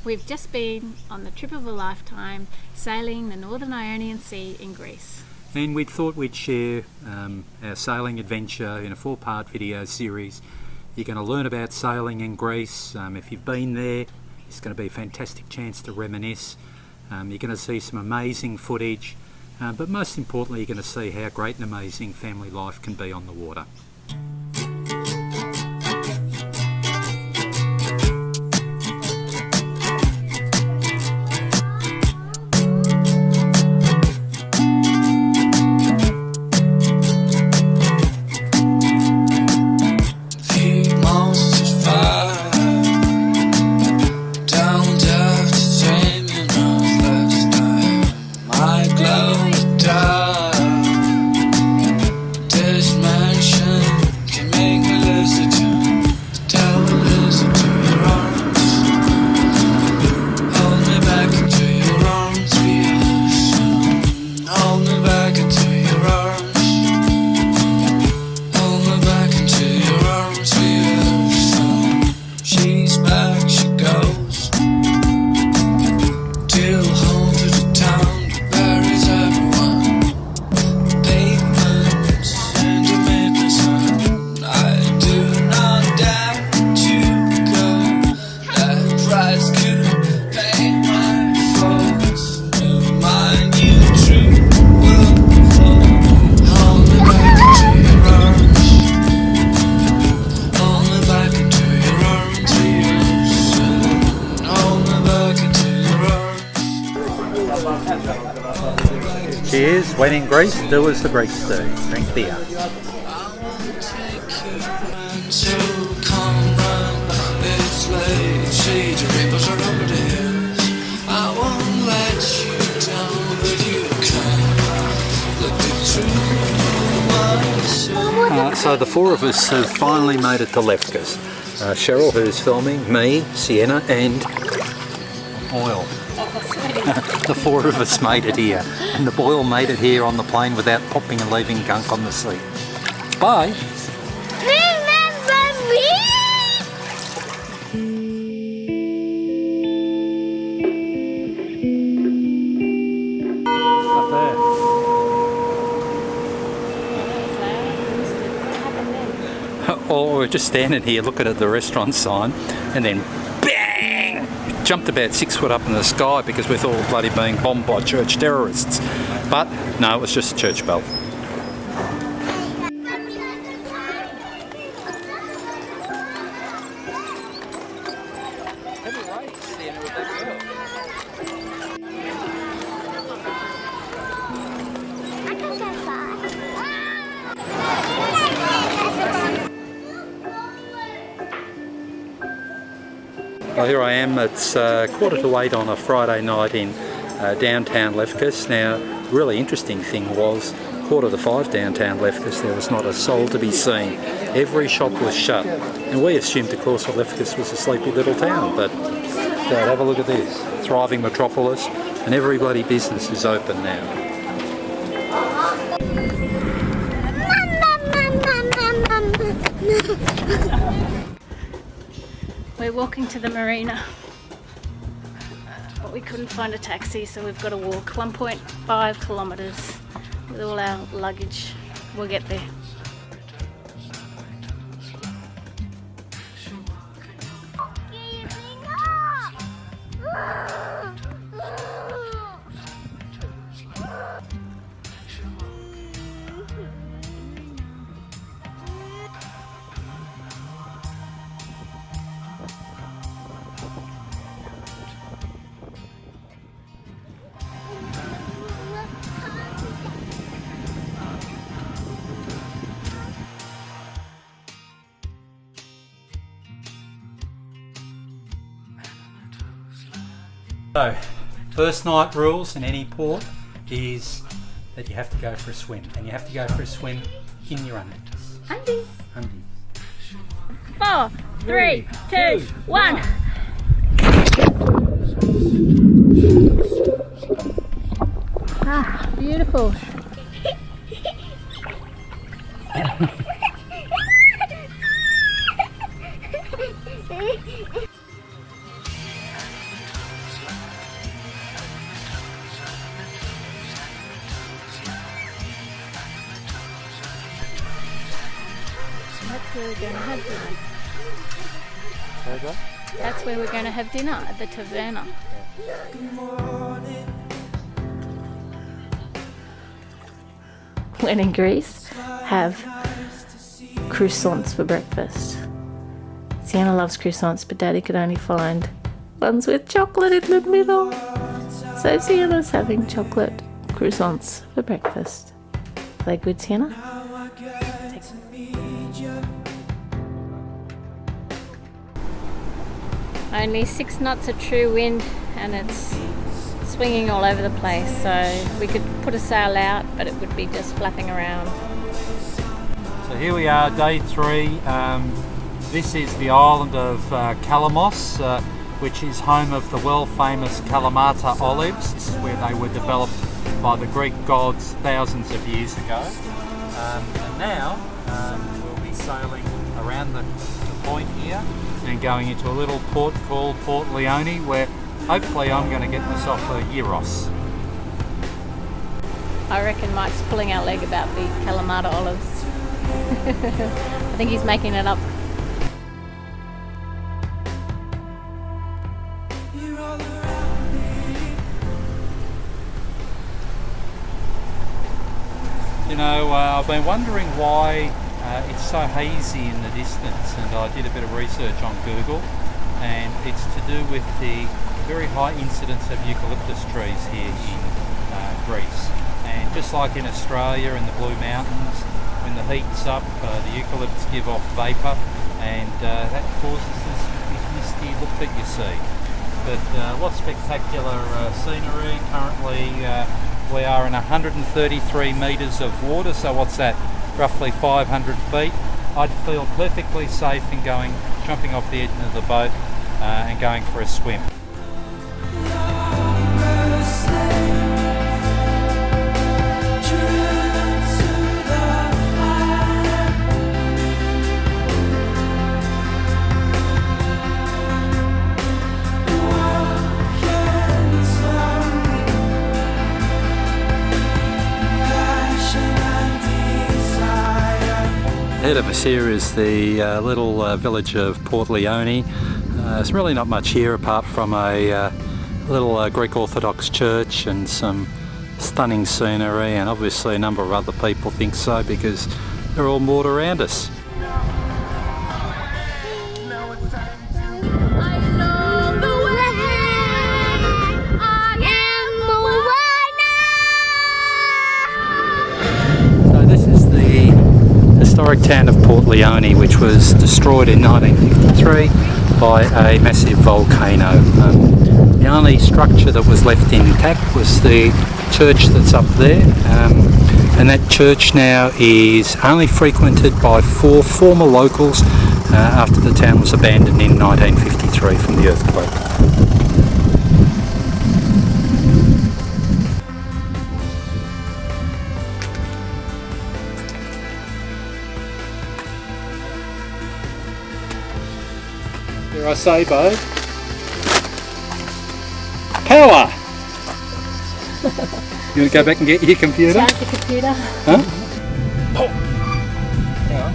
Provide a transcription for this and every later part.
We've just been on the trip of a lifetime, sailing the Northern Ionian Sea in Greece. And we thought we'd share our sailing adventure in a 4-part video series. You're going to learn about sailing in Greece. If you've been there, it's going to be a fantastic chance to reminisce. You're going to see some amazing footage, but most importantly you're going to see how great and amazing family life can be on the water. Cheers. When in Greece, do as the Greeks do. Drink beer. So the 4 of us have finally made it to Lefkis. Cheryl, who's filming, me, Sienna and Boyle. The 4 of us made it here, and the Boyle made it here on the plane without popping and leaving gunk on the seat. Bye! Remember me? Up there. Oh, we're just standing here looking at the restaurant sign, and then bang! Jumped about 6 foot up in the sky because we thought we were bloody being bombed by church terrorists. But no, it was just a church bell. Well, here I am. It's 7:45 on a Friday night in downtown Lefkis. Now, really interesting thing was 4:45 downtown Lefkis, there was not a soul to be seen. Every shop was shut, and we assumed, of course, that Lefkis was a sleepy little town. But have a look at this, thriving metropolis, and every bloody business is open now. We're walking to the marina, but we couldn't find a taxi, so we've got to walk 1.5 kilometres with all our luggage. We'll get there. So, first night rules in any port is that you have to go for a swim, and you have to go for a swim in your undies. Undies. Undies. 4, 3, 2, 1. Ah, beautiful. where we're going to have dinner. Okay. That's where we're going to have dinner, at the taverna. When in Greece, have croissants for breakfast. Sienna loves croissants, but Daddy could only find ones with chocolate in the middle. So Sienna's having chocolate croissants for breakfast. Are they good, Sienna? Only 6 knots of true wind, and it's swinging all over the place, so we could put a sail out, but it would be just flapping around. So here we are, day 3. This is the island of Kalamos, which is home of the world famous Kalamata olives, where they were developed by the Greek gods thousands of years ago. And now we'll be sailing around the point here and going into a little port called Port Leone, where hopefully I'm going to get myself a gyros. I reckon Mike's pulling our leg about the Kalamata olives. I think he's making it up. You know, I've been wondering why it's so hazy in the distance, and I did a bit of research on Google, and it's to do with the very high incidence of eucalyptus trees here in Greece. And just like in Australia in the Blue Mountains, when the heat's up, the eucalypts give off vapour, and that causes this misty look that you see. But what spectacular scenery. Currently we are in 133 metres of water, so what's that, roughly 500 feet. I'd feel perfectly safe in jumping off the edge of the boat and going for a swim. Ahead of us here is the little village of Port Leone. There's really not much here apart from a little Greek Orthodox church and some stunning scenery, and obviously a number of other people think so because they're all moored around us. Historic town of Port Leone, which was destroyed in 1953 by a massive volcano. The only structure that was left intact was the church that's up there, and that church now is only frequented by 4 former locals after the town was abandoned in 1953 from the earthquake. Here I say, Bo. Power! You want to go back and get your computer? Charge the computer. Huh? Yeah.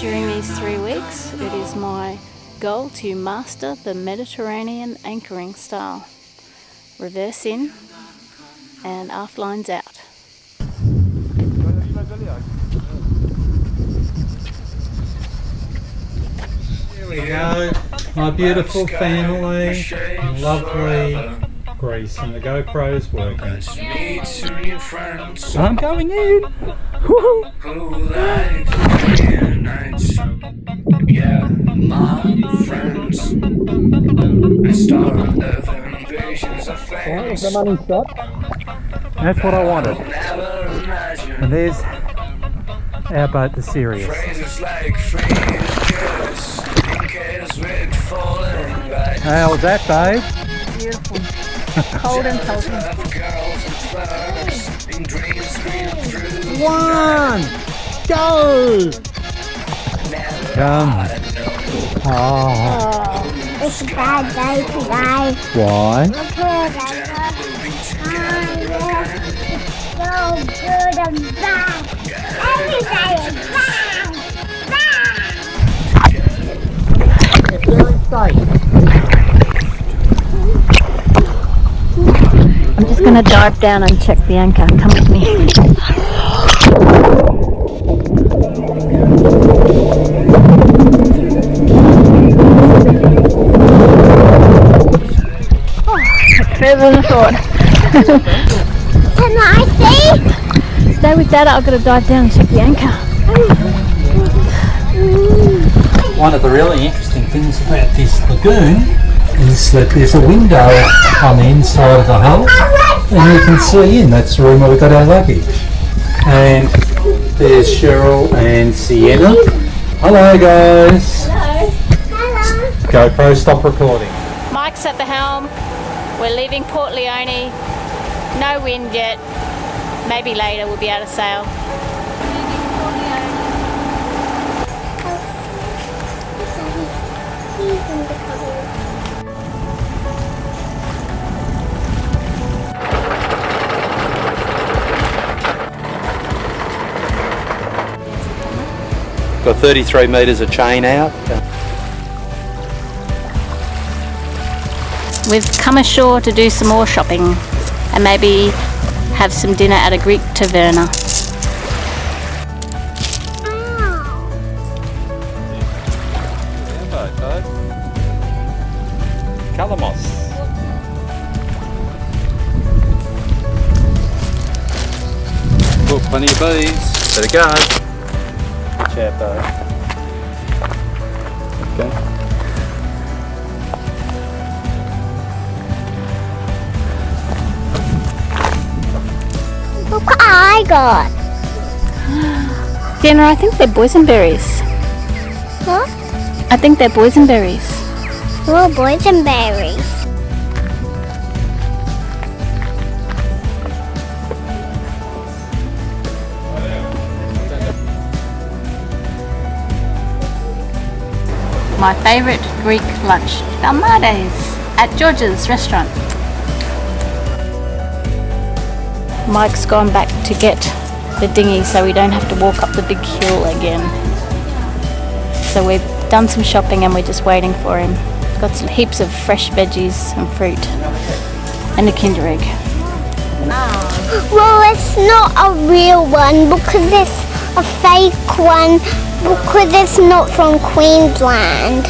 During these 3 weeks, it is my goal to master the Mediterranean anchoring style. Reverse in and aft lines out. Here we go, my beautiful family, lovely Greece, and the GoPro's working. I'm going in! Woohoo! Yeah, my friends, I started living big. That was the money shot. That's what I wanted. And there's our boat, the Sirius. How was that, babe? Beautiful. Cold and salty. One! Go! Come. Oh. It's a bad day today. Why? So good and bad. Every day is bad. I'm just going to dive down and check the anchor. Come with me. Oh, it's further than I thought. Can I see? Stay with Dad. I've got to dive down and check the anchor. One of the really interesting things about this lagoon is that there's a window on the inside of the hull and you can see in. That's the room where we got our luggage. And there's Cheryl and Sienna. Hello guys. Hello. Hello. GoPro, stop recording. Mike's at the helm. We're leaving Port Leone. No wind yet. Maybe later we'll be able to sail. Got 33 metres of chain out. We've come ashore to do some more shopping and maybe have some dinner at a Greek taverna. Kalamos. Got plenty of bees. Better go. Chapo. Okay. Look what I got. Sienna, I think they're boysenberries. What? I think they're boysenberries. Oh, boysenberries. My favourite Greek lunch, dalmades, at George's restaurant. Mike's gone back to get the dinghy so we don't have to walk up the big hill again. So we've done some shopping and we're just waiting for him. Got some heaps of fresh veggies and fruit and a Kinder Egg. Well, it's not a real one because it's a fake one because it's not from Queensland.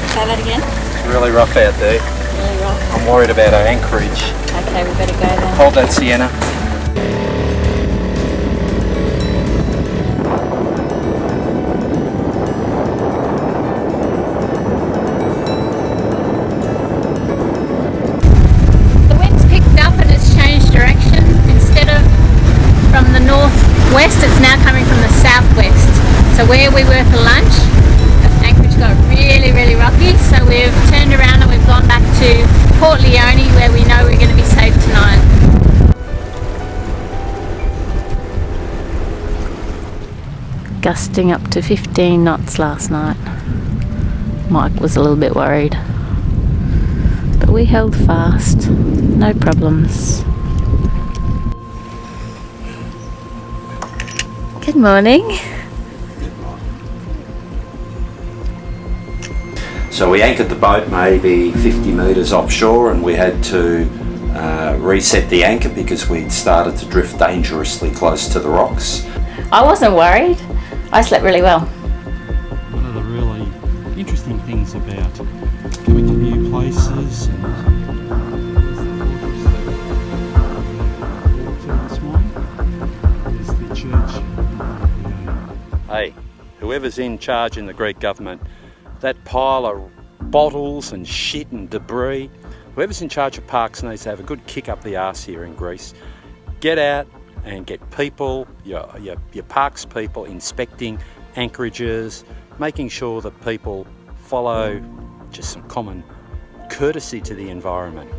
Say that again? It's really rough out there. Really rough. I'm worried about our anchorage. Okay, we better go then. Hold that, Sienna. The wind's picked up and it's changed direction. Instead of from the northwest, it's now coming from the southwest. So where we were for lunch, the anchorage got really, really rocky. So we've turned around and we've gone back to Port Leone where we know we're going to be safe tonight. Gusting up to 15 knots last night. Mike was a little bit worried. But we held fast, no problems. Good morning. So we anchored the boat maybe 50 metres offshore and we had to reset the anchor because we'd started to drift dangerously close to the rocks. I wasn't worried. I slept really well. One of the really interesting things about coming to new places and this morning is the church. Hey, whoever's in charge in the Greek government, that pile of bottles and shit and debris, whoever's in charge of parks needs to have a good kick up the arse here in Greece. Get out and get people, your parks people, inspecting anchorages, making sure that people follow just some common courtesy to the environment.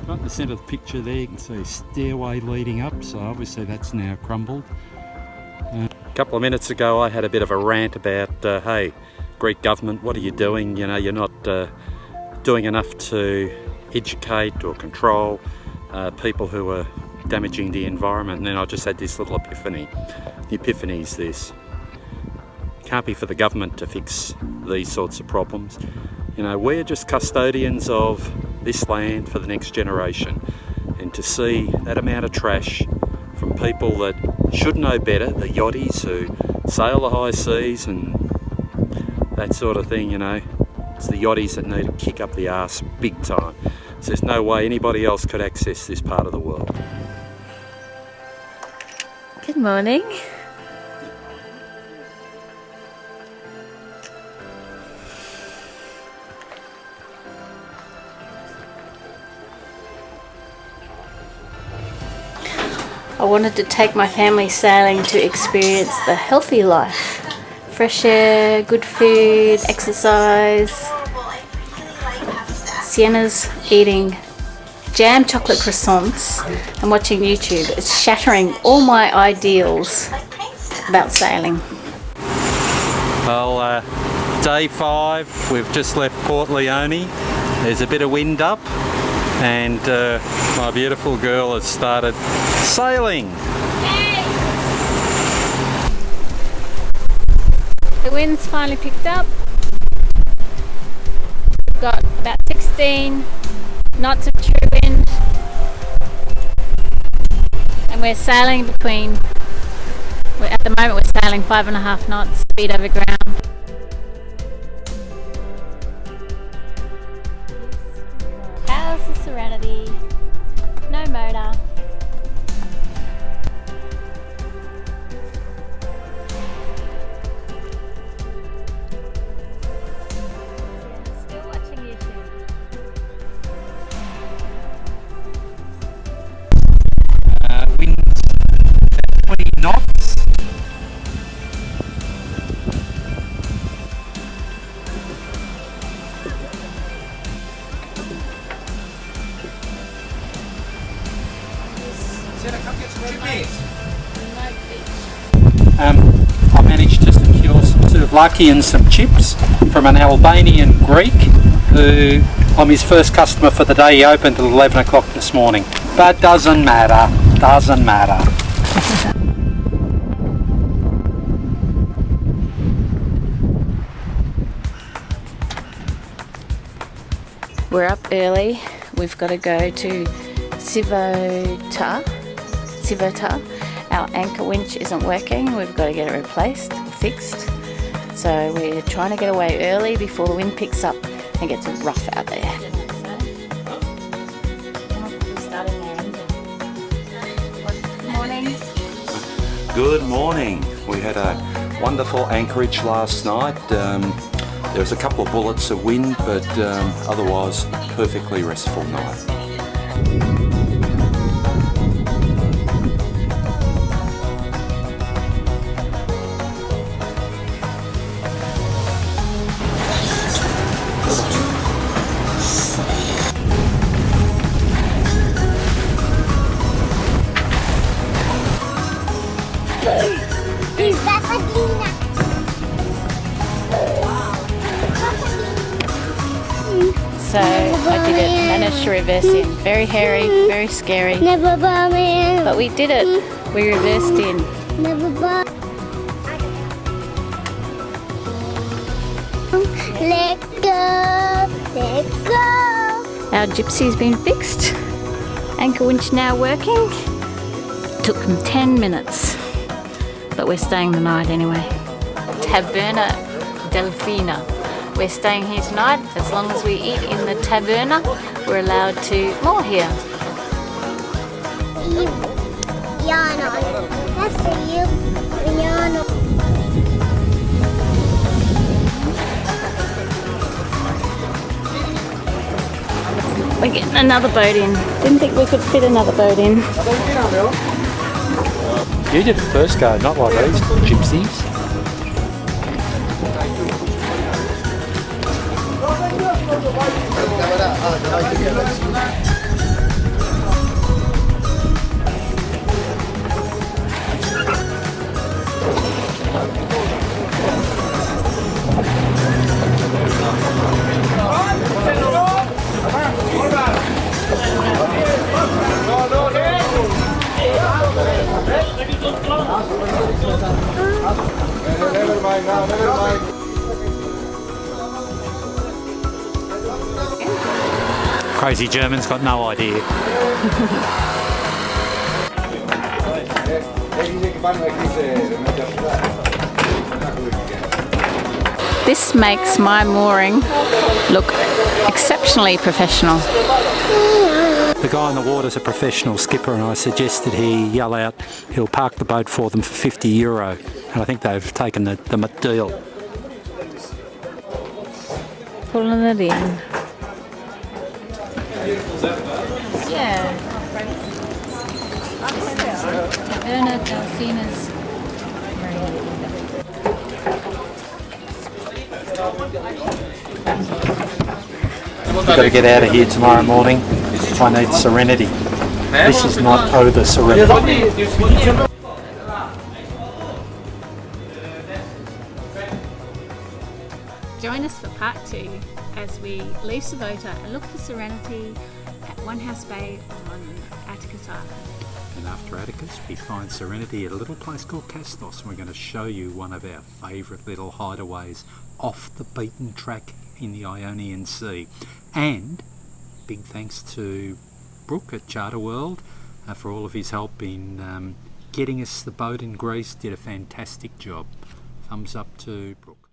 Right in the centre of the picture there you can see a stairway leading up, so obviously that's now crumbled. A couple of minutes ago I had a bit of a rant about, hey, Greek government, what are you doing? You know, you're not doing enough to educate or control people who are damaging the environment. And then I just had this little epiphany. The epiphany is this: it can't be for the government to fix these sorts of problems. You know, we're just custodians of this land for the next generation, and to see that amount of trash from people that should know better, the yachties who sail the high seas and that sort of thing, you know, it's the yachties that need to kick up the arse big time. So there's no way anybody else could access this part of the world. Good morning. I wanted to take my family sailing to experience the healthy life. Fresh air, good food, exercise. Sienna's eating jam chocolate croissants and watching YouTube. It's shattering all my ideals about sailing. Well, day 5, we've just left Port Leone. There's a bit of wind up, and my beautiful girl has started sailing. The wind's finally picked up. We've got about 16 knots of true wind, and we're sailing between, at the moment we're sailing 5.5 knots, speed over ground. How's the Serenity? No motor. Still watching YouTube. Winds 20 knots. I managed to secure some souvlaki and some chips from an Albanian Greek who, I'm his first customer for the day. He opened at 11 o'clock this morning. But doesn't matter, doesn't matter. We're up early. We've got to go to Sivota. Our anchor winch isn't working. We've got to get it replaced, fixed. So we're trying to get away early before the wind picks up and gets rough out there. Good morning. Good morning. We had a wonderful anchorage last night. There was a couple of bullets of wind, but otherwise perfectly restful night. So I did it, managed to reverse in. Very hairy, very scary. Never buy me. But we did it. We reversed in. Never buy. Let go. Let go. Our gypsy's been fixed. Anchor winch now working. Took them 10 minutes. But we're staying the night anyway. Taverna Delfina. We're staying here tonight. As long as we eat in the taverna, we're allowed to moor here. Yana. That's for you. Yana. We're getting another boat in. Didn't think we could fit another boat in. You did it first go, not like these gypsies. Crazy German's got no idea. This makes my mooring look exceptionally professional. The guy in the water's a professional skipper, and I suggested he yell out he'll park the boat for them for €50, and I think they've taken the deal. Pulling it in. Yeah. Erna Delfina's We've got to get out of here tomorrow morning. I need serenity. This is not the serenity. Join us for part 2 as we leave Sivota and look for serenity at One House Bay on Atticus Island. And after Atticus, we find serenity at a little place called Castos, and we're going to show you one of our favourite little hideaways off the beaten track in the Ionian Sea. And big thanks to Brooke at Charter World for all of his help in getting us the boat in Greece. Did a fantastic job. Thumbs up to Brooke.